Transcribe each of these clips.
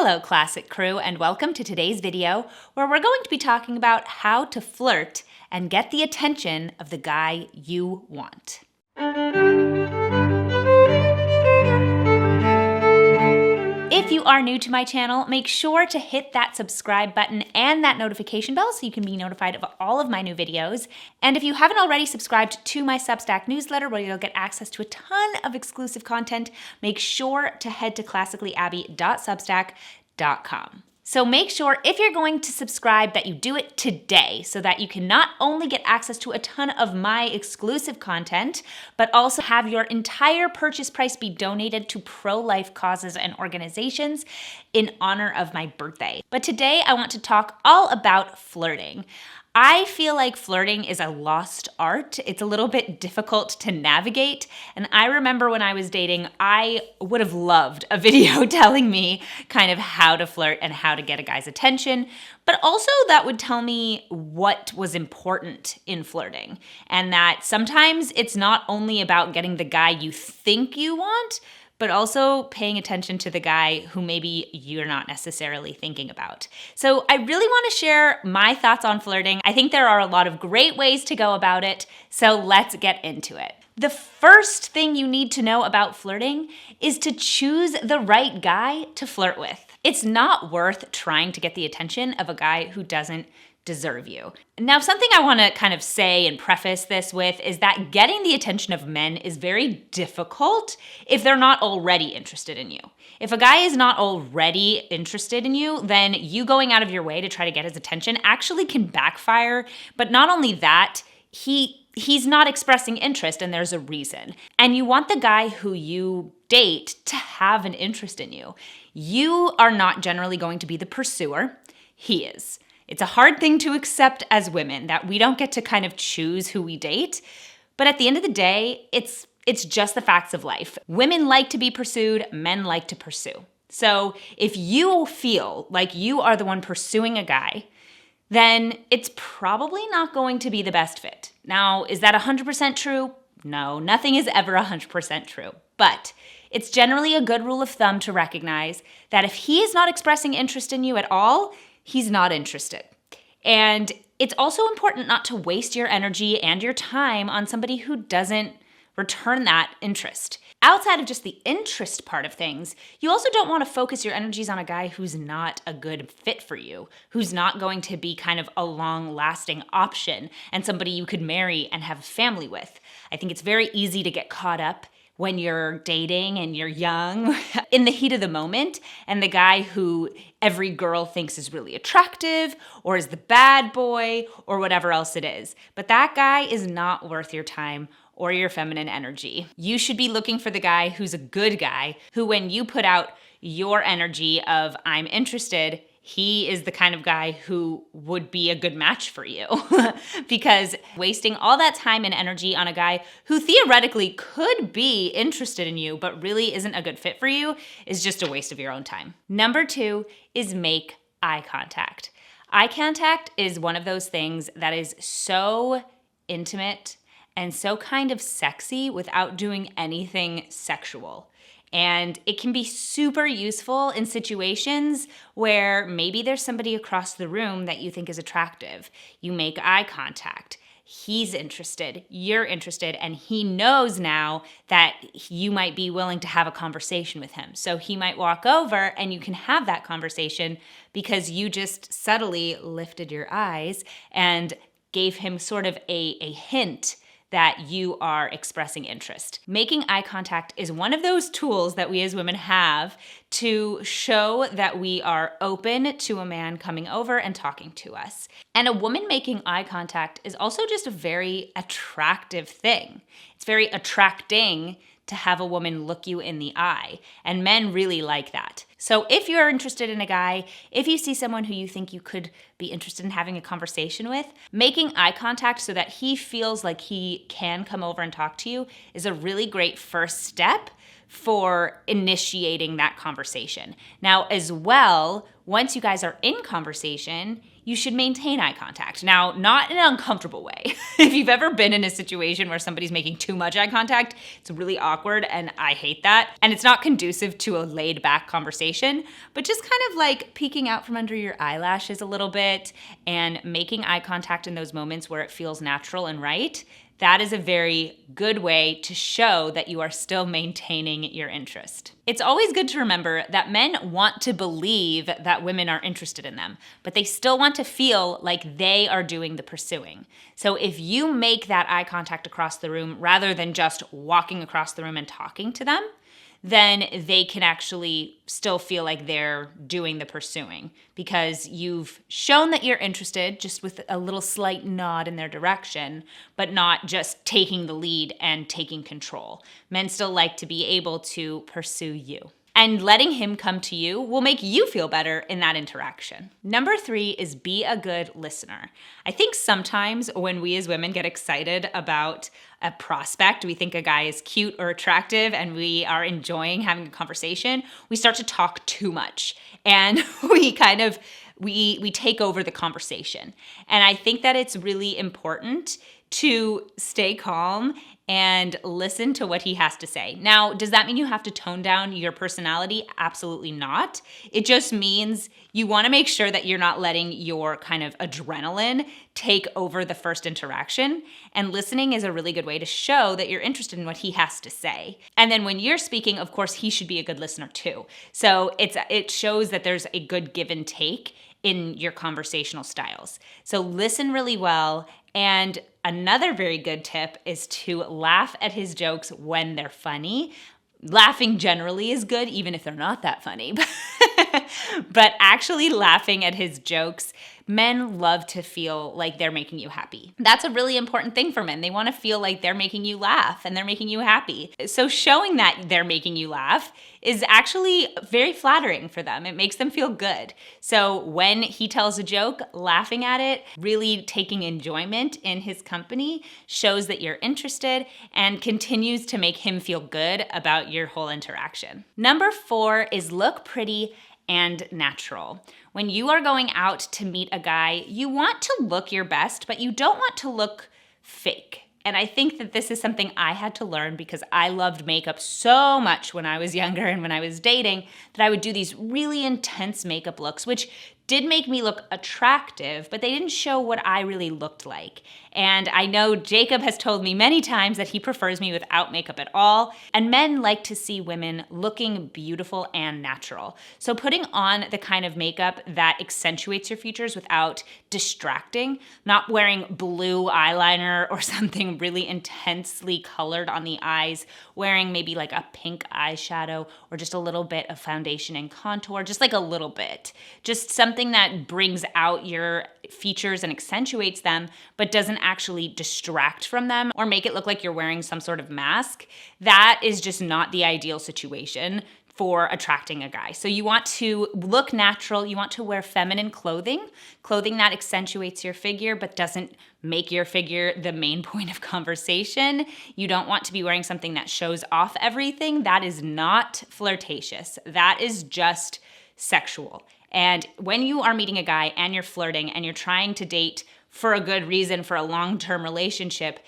Hello, Classic Crew, and welcome to today's video where we're going to be talking about how to flirt and get the attention of the guy you want. If you are new to my channel, make sure to hit that subscribe button and that notification bell so you can be notified of all of my new videos. And if you haven't already subscribed to my Substack newsletter where you'll get access to a ton of exclusive content, make sure to head to classicallyabby.substack.com. So make sure if you're going to subscribe that you do it today so that you can not only get access to a ton of my exclusive content, but also have your entire purchase price be donated to pro-life causes and organizations in honor of my birthday. But today I want to talk all about flirting. I feel like flirting is a lost art. It's a little bit difficult to navigate. And I remember when I was dating, I would have loved a video telling me kind of how to flirt and how to get a guy's attention. But also that would tell me what was important in flirting. And that sometimes it's not only about getting the guy you think you want, but also paying attention to the guy who maybe you're not necessarily thinking about. So I really want to share my thoughts on flirting. I think there are a lot of great ways to go about it, so let's get into it. The first thing you need to know about flirting is to choose the right guy to flirt with. It's not worth trying to get the attention of a guy who doesn't deserve you. Now, something I want to kind of say and preface this with is that getting the attention of men is very difficult if they're not already interested in you. If a guy is not already interested in you, then you going out of your way to try to get his attention actually can backfire. But not only that, he's not expressing interest, and there's a reason. And you want the guy who you date to have an interest in you. You are not generally going to be the pursuer. He is. It's a hard thing to accept as women that we don't get to kind of choose who we date. But at the end of the day, it's just the facts of life. Women like to be pursued, men like to pursue. So if you feel like you are the one pursuing a guy, then it's probably not going to be the best fit. Now, is that 100% true? No, nothing is ever 100% true. But it's generally a good rule of thumb to recognize that if he is not expressing interest in you at all, he's not interested. And it's also important not to waste your energy and your time on somebody who doesn't return that interest. Outside of just the interest part of things, you also don't want to focus your energies on a guy who's not a good fit for you, who's not going to be kind of a long-lasting option and somebody you could marry and have a family with. I think it's very easy to get caught up when you're dating and you're young in the heat of the moment, and the guy who every girl thinks is really attractive or is the bad boy or whatever else it is. But that guy is not worth your time or your feminine energy. You should be looking for the guy who's a good guy, who when you put out your energy of I'm interested, he is the kind of guy who would be a good match for you. Because wasting all that time and energy on a guy who theoretically could be interested in you but really isn't a good fit for you is just a waste of your own time. Number 2 is make eye contact. Eye contact is one of those things that is so intimate and so kind of sexy without doing anything sexual. And it can be super useful in situations where maybe there's somebody across the room that you think is attractive. You make eye contact. He's interested, you're interested, and he knows now that you might be willing to have a conversation with him. So he might walk over and you can have that conversation because you just subtly lifted your eyes and gave him sort of a hint that you are expressing interest. Making eye contact is one of those tools that we as women have to show that we are open to a man coming over and talking to us. And a woman making eye contact is also just a very attractive thing. It's very attracting to have a woman look you in the eye, and men really like that. So if you're interested in a guy, if you see someone who you think you could be interested in having a conversation with, making eye contact so that he feels like he can come over and talk to you is a really great first step for initiating that conversation. Now, as well, once you guys are in conversation, you should maintain eye contact. Now, not in an uncomfortable way. If you've ever been in a situation where somebody's making too much eye contact, it's really awkward and I hate that. And it's not conducive to a laid back conversation, but just kind of like peeking out from under your eyelashes a little bit and making eye contact in those moments where it feels natural and right. That is a very good way to show that you are still maintaining your interest. It's always good to remember that men want to believe that women are interested in them, but they still want to feel like they are doing the pursuing. So if you make that eye contact across the room rather than just walking across the room and talking to them, then they can actually still feel like they're doing the pursuing because you've shown that you're interested just with a little slight nod in their direction, but not just taking the lead and taking control. Men still like to be able to pursue you. And letting him come to you will make you feel better in that interaction. Number 3 is be a good listener. I think sometimes when we as women get excited about a prospect, we think a guy is cute or attractive and we are enjoying having a conversation, we start to talk too much and we take over the conversation. And I think that it's really important to stay calm and listen to what he has to say. Now, does that mean you have to tone down your personality? Absolutely not. It just means you want to make sure that you're not letting your kind of adrenaline take over the first interaction. And listening is a really good way to show that you're interested in what he has to say. And then when you're speaking, of course, he should be a good listener too. So it shows that there's a good give and take in your conversational styles. So listen really well. And another very good tip is to laugh at his jokes when they're funny. Laughing generally is good, even if they're not that funny. But actually laughing at his jokes, men love to feel like they're making you happy. That's a really important thing for men. They want to feel like they're making you laugh and they're making you happy. So showing that they're making you laugh is actually very flattering for them. It makes them feel good. So when he tells a joke, laughing at it, really taking enjoyment in his company shows that you're interested and continues to make him feel good about your whole interaction. Number 4 is look pretty and natural. When you are going out to meet a guy, you want to look your best, but you don't want to look fake. And I think that this is something I had to learn because I loved makeup so much when I was younger and when I was dating that I would do these really intense makeup looks, which did make me look attractive, but they didn't show what I really looked like. And I know Jacob has told me many times that he prefers me without makeup at all. And men like to see women looking beautiful and natural. So putting on the kind of makeup that accentuates your features without distracting, not wearing blue eyeliner or something really intensely colored on the eyes, wearing maybe like a pink eyeshadow or just a little bit of foundation and contour, just like a little bit. Just something that brings out your features and accentuates them, but doesn't actually distract from them or make it look like you're wearing some sort of mask. That is just not the ideal situation for attracting a guy. So you want to look natural. You want to wear feminine clothing that accentuates your figure but doesn't make your figure the main point of conversation. You don't want to be wearing something that shows off everything. That is not flirtatious. That is just sexual. And when you are meeting a guy and you're flirting and you're trying to date for a good reason for a long-term relationship,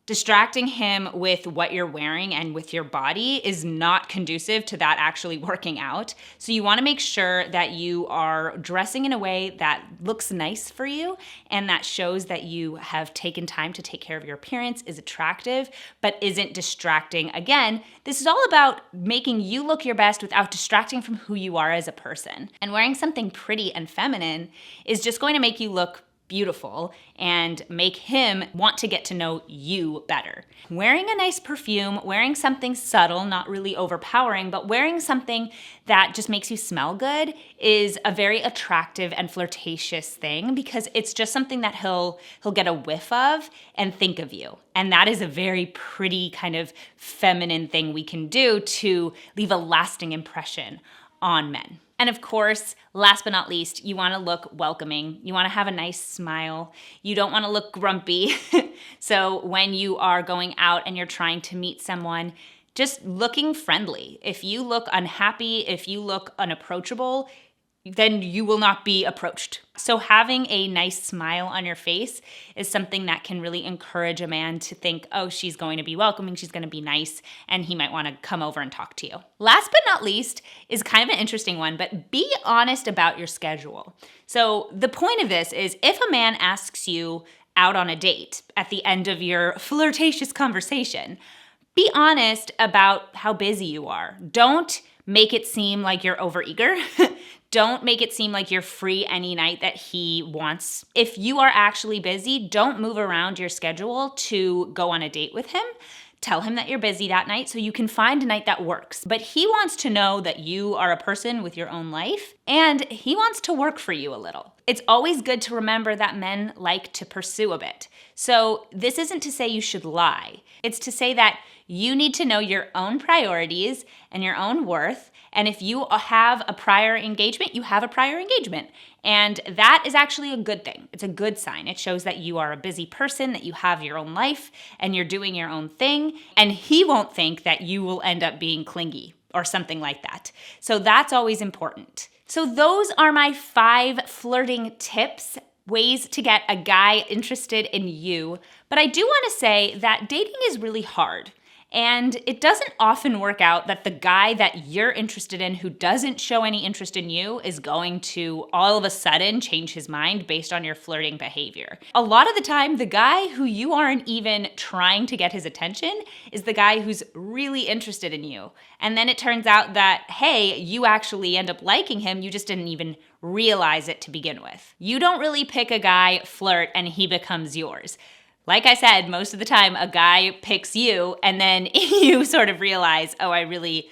distracting him with what you're wearing and with your body is not conducive to that actually working out. So you want to make sure that you are dressing in a way that looks nice for you and that shows that you have taken time to take care of your appearance, is attractive, but isn't distracting. Again, this is all about making you look your best without distracting from who you are as a person. And wearing something pretty and feminine is just going to make you look beautiful and make him want to get to know you better. Wearing a nice perfume, wearing something subtle, not really overpowering, but wearing something that just makes you smell good is a very attractive and flirtatious thing because it's just something that he'll get a whiff of and think of you. And that is a very pretty kind of feminine thing we can do to leave a lasting impression on men. And of course, last but not least, you want to look welcoming. You want to have a nice smile. You don't want to look grumpy. So when you are going out and you're trying to meet someone, just looking friendly. If you look unhappy, if you look unapproachable, then you will not be approached. So having a nice smile on your face is something that can really encourage a man to think, oh, she's going to be welcoming, she's going to be nice, and he might want to come over and talk to you. Last but not least is kind of an interesting one, but be honest about your schedule. So the point of this is if a man asks you out on a date at the end of your flirtatious conversation, be honest about how busy you are. Don't make it seem like you're overeager. Don't make it seem like you're free any night that he wants. If you are actually busy, don't move around your schedule to go on a date with him. Tell him that you're busy that night so you can find a night that works. But he wants to know that you are a person with your own life, and he wants to work for you a little. It's always good to remember that men like to pursue a bit. So this isn't to say you should lie. It's to say that you need to know your own priorities and your own worth. And if you have a prior engagement, you have a prior engagement. And that is actually a good thing. It's a good sign. It shows that you are a busy person, that you have your own life, and you're doing your own thing. And he won't think that you will end up being clingy or something like that. So that's always important. So those are my 5 flirting tips, ways to get a guy interested in you. But I do want to say that dating is really hard. And it doesn't often work out that the guy that you're interested in who doesn't show any interest in you is going to all of a sudden change his mind based on your flirting behavior. A lot of the time, the guy who you aren't even trying to get his attention is the guy who's really interested in you. And then it turns out that, hey, you actually end up liking him, you just didn't even realize it to begin with. You don't really pick a guy, flirt, and he becomes yours. Like I said, most of the time a guy picks you and then you sort of realize, oh, I really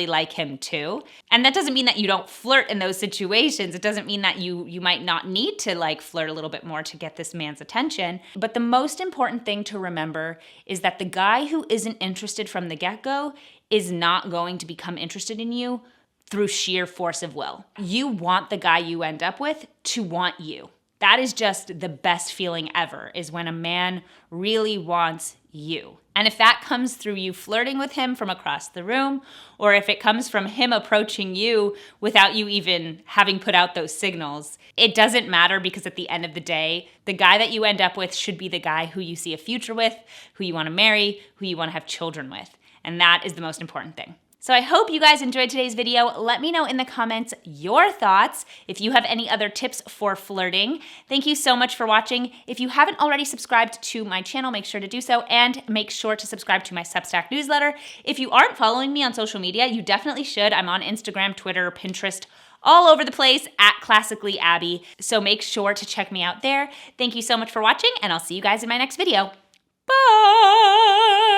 like him too. And that doesn't mean that you don't flirt in those situations. It doesn't mean that you might not need to flirt a little bit more to get this man's attention. But the most important thing to remember is that the guy who isn't interested from the get-go is not going to become interested in you through sheer force of will. You want the guy you end up with to want you. That is just the best feeling ever, is when a man really wants you. And if that comes through you flirting with him from across the room, or if it comes from him approaching you without you even having put out those signals, it doesn't matter, because at the end of the day, the guy that you end up with should be the guy who you see a future with, who you want to marry, who you want to have children with. And that is the most important thing. So I hope you guys enjoyed today's video. Let me know in the comments your thoughts, if you have any other tips for flirting. Thank you so much for watching. If you haven't already subscribed to my channel, make sure to do so, and make sure to subscribe to my Substack newsletter. If you aren't following me on social media, you definitely should. I'm on Instagram, Twitter, Pinterest, all over the place at Classically Abby. So make sure to check me out there. Thank you so much for watching, and I'll see you guys in my next video. Bye!